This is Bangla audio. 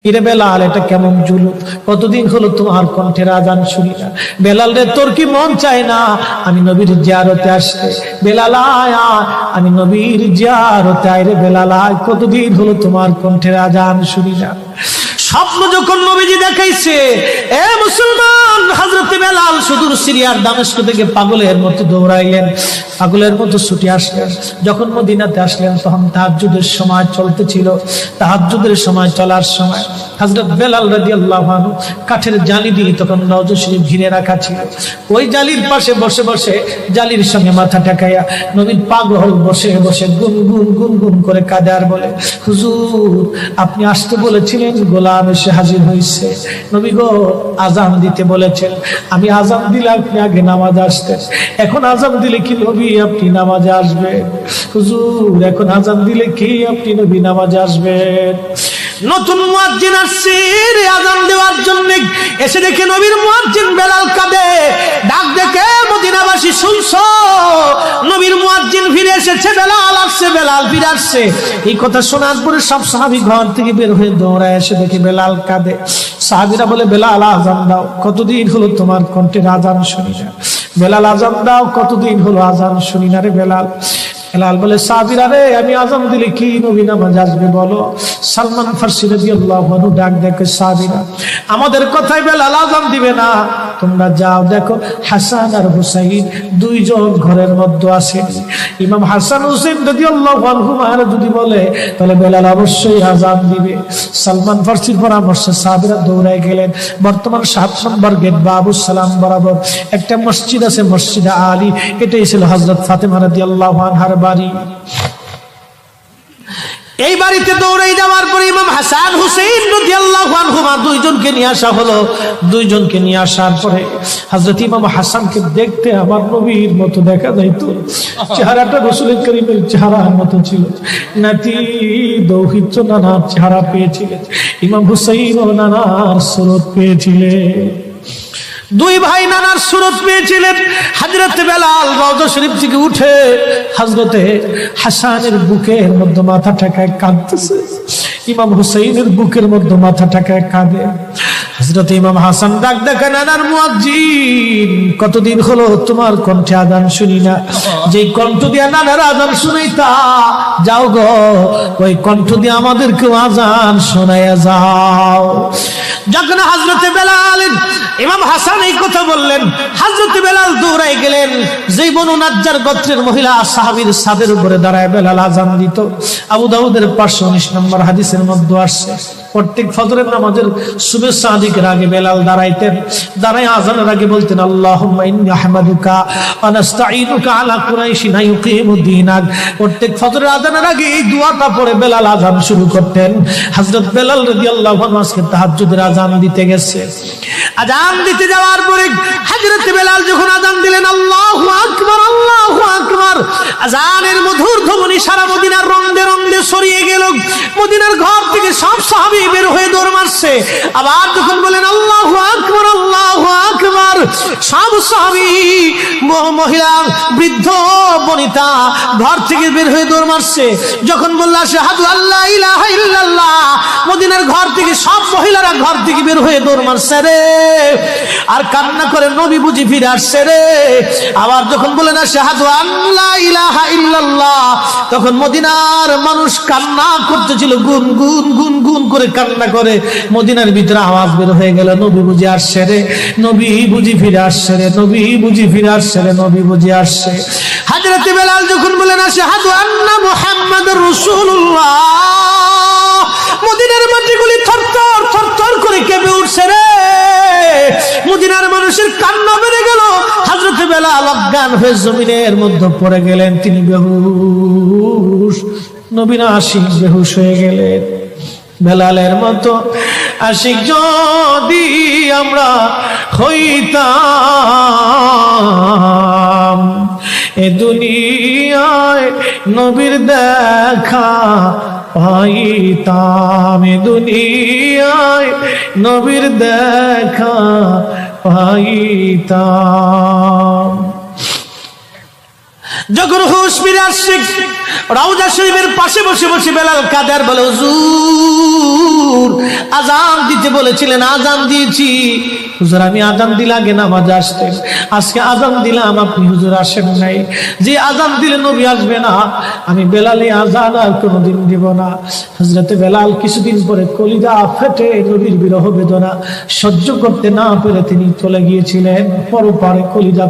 ইরে বেলাল, এটা কেমন জুলুম! কতদিন হলো তোমার কণ্ঠের আজান শুনি না। বেলাল রে, তোর কি মন চায় না আমি নবীর জিয়ারতে আসতে? বেলাল আয়, আমি নবীর জিয়ারতে আয় রে বেলাল আয়, কতদিন হলো তোমার কণ্ঠের আজান শুনি না। স্বপ্ন যখন নবীজি দেখাইছে, এ মুসলমান, হযরত বেলাল সুদূর সিরিয়ার দামেস্ক থেকে পাগলের মতো দৌড়াইলেন, পাগলের মতো ছুটে আসলেন। যখন মদিনাতে আসলেন তখন তাহাজ্জুদের সময় চলতেছিল। তাহাজ্জুদের সময় চলার সময় হযরত বেলাল রাদিয়াল্লাহু আনহু কাঠের জালি দিয়ে তখন রওজা শরীফ ঘিরে রাখা ছিল। ওই জালির পাশে বসে বসে জালির সঙ্গে মাথা ঠেকাইয়া নবীর পাগল বসে বসে গুনগুন গুনগুন করে কাঁদে আর বলে, হুজুর আপনি আসতে বলেছিলেন, গোলাম এসে হাজির হয়েছে। নবী গো, আজান দিতে বলেছেন, আমি আজান দিলে আপনি আগে নামাজে আসতেন, এখন আজান দিলে কি নবী আপনি নামাজে আসবেন? হুজুর এখন আজান দিলে কি আপনি নবী নামাজে আসবেন? নতুন মুয়াজ্জিন আসছে আজান দেওয়ার জন্য, এসে দেখে নবীর মুয়াজ্জিন বেলাল কাঁদে। ডাক দেখে মদিনাবাসী, শুনছো নবীর মুয়াজ্জিন ফিরে এসেছে, বেলাল আসছে, বেলাল ফিরে আসছে। এই কথা শোনার পরে সব সাহাবী ঘর থেকে বের হয়ে দৌড়ায় এসে দেখে বেলাল কাঁদে। সাহাবীরা বলে, বেলাল আজান দাও, কতদিন হলো তোমার কণ্ঠের আজান শুনি না। বেলাল আজান দাও, কতদিন হলো আজান শুনি না রে বেলাল। বেলাল বলে, সাহাবীরা রে, আমি আজান দিলে কি নবী নামাজ আসবে বলো? সালমান ফারসি রাদিয়াল্লাহু আনহু ডাক দেখে, সাহাবীরা আমাদের কথায় বেলাল আজান দিবে না, তোমরা যাও দেখো হাসান আর হুসাইন দুইজন ঘরের মধ্যে আছেন। ইমাম হাসান হুসাইন রাদিয়াল্লাহু আনহুমা যদি বলে তাহলে বেলাল অবশ্যই আজান দিবে। সালমান ফারসির পরামর্শে সাহাবীরা দৌড়ায় গেলেন। বর্তমান 7 নম্বর গেট বাবুস সালাম বরাবর একটা মসজিদ আছে, মসজিদে আলী। এটাই ছিল হযরত ফাতেমা রাদিয়াল্লাহু আনহার বাড়ি। এই বাড়িতে দৌড়াই যাওয়ার পরে ইমাম হাসান হুসাইন রাদিয়াল্লাহু আনহুমা দুইজনকে নিয়ে আসা হলো। দুইজনকে নিয়ে আসার পরে হযরত ইমাম হাসানকে দেখতে আমার নবীর মতো দেখা যাইতো, চেহারাটা রাসূল করিমের চেহারার মতো ছিল। নাতি দৌহিত্র নানার চেহারা পেয়েছিলেন, ইমাম হুসাইন ও নানার সুরত পেয়েছিলেন। দুই ভাই নানার সুরত পেয়েছিলেন। হযরত বেলাল রওজা শরীফ থেকে উঠে হযরতে হাসানের বুকের মধ্যে মাথা ঠেকায় কাঁদতেছে, ইমাম হুসাইনের বুকের মধ্যে মাথা ঠেকায় কাঁদে। হযরত ইমাম হাসান ডাক দেখে, নানার মুয়াজ্জিন, কতদিন হলো তোমার কণ্ঠে আজান শুনি না। যে কণ্ঠ দিয়ে নানার আজান শুনাইতা, যাও গো ওই কণ্ঠ দিয়ে আমাদেরকেও আজান শোনাইয়া যাও। যখন হযরত বেলাল ইমাম হাসান এই কথা বললেন, হযরত বেলাল দৌড়ায় গেলেন। যেই বনু নাজ্জার গোত্রের মহিলা সাহাবীর ছাদের উপরে দাঁড়ায় বেলাল আজান দিত। আবু দাউদের 519 নম্বর হাদিসের মধ্যে আসছে, প্রত্যেক ফজরের নামাজের সুবহ সাদিকের আগে বেলাল দাঁড়াইতেন। দাঁড়ায় আজানের আগে বলতেন, আল্লাহুম্মা ইন্নী আহমাদুকা ওয়া নাস্তাঈনুকা আলা কুরাইশিন ইউকিমুদ্দীনাক। প্রত্যেক ফজরের আজানের আগে এই দোয়াটা পড়ে বেলাল আজান শুরু করতেন। হযরত বেলাল রাদিয়াল্লাহু আনহু আজকে তাহাজ্জুদের আজান দিতে গেছে। আজান দিতে যাওয়ার পরে হযরত বেলাল যখন আজান দিলেন, আল্লাহু আকবার, আল্লাহু আকবার, আজানের মধুর ধ্বনি সারা মদিনার রন্দে রন্দে ছড়িয়ে গেল। মদিনার ঘর থেকে সব সাহাবী বের হয়ে দৌড় মারছে। আবার যখন বলেন আল্লাহু আকবার, আল্লাহু আকবার, সব সাহাবী, মহিলা, বৃদ্ধ, বনিতা ঘর থেকে বের হয়ে দৌড় মারছে। যখন বলল আশহাদু আল্লা ইলাহা ইল্লাল্লাহ, মদিনার ঘর থেকে সব মহিলারা ঘর থেকে বের হয়ে দৌড় মারছে রে, আর কান্না করে নবী বুঝি ফিরে আসছে রে। আবার যখন বলেন আশহাদু আল্লা ইলাহা ইল্লাল্লাহ, তখন মদিনার মানুষ কান্না করতেছিল, গুন গুন গুন গুন করে কান্না করে। মদিনার ভিতরে আওয়াজ বের হয়ে গেল, নবী বুঝি আসছে রে, নবী বুঝি ফিরে আসছে রে, নবী বুঝি ফিরে আসছে রে, নবী বুঝি আসছে। হযরত বেলাল যখন বলেন আশহাদু আন্না মুহাম্মাদুর রাসূলুল্লাহ, মদিনার মাটিগুলি থরথর থরথর করে কেঁপে উঠছে রে। মদিনার মানুষের কান্না বেড়ে গেল। হযরত বেলাল অজ্ঞান হয়ে জমিনের মধ্যে পড়ে গেলেন, তিনি বেহুশ, নবীর আশিক বেহুশ হয়ে গেলেন। বেলালের মতো আশিক যদি আমরা হইতাম, এ দুনিয়ায় নবীর দেখা পাইতাম, এ দুনিয়ায় নবীর দেখা পাইতাম। যখন হুঁশ ফিরে আসছে রওজা শরীফের পাশে বসে বসে বেলাল কাঁদে আর বলে, হুজুর আজান দিতে বলেছিলেন, আজান দিয়েছি হুজুর, আমি আজান দিলে আগে নামাজে আসতেন, আজকে আজান দিলাম আপনি হুজুর আসেন নাই, যে আজান দিলে নবী আসবে না, আমি বেলালে আজান আর কোনোদিন দিব না। হযরতে বেলাল কিছুদিন পরে কলিজা ফেটে নবীর বিরহ বেদনা সহ্য করতে না পেরে তিনি চলে গিয়েছিলেন পরপারে কলিজা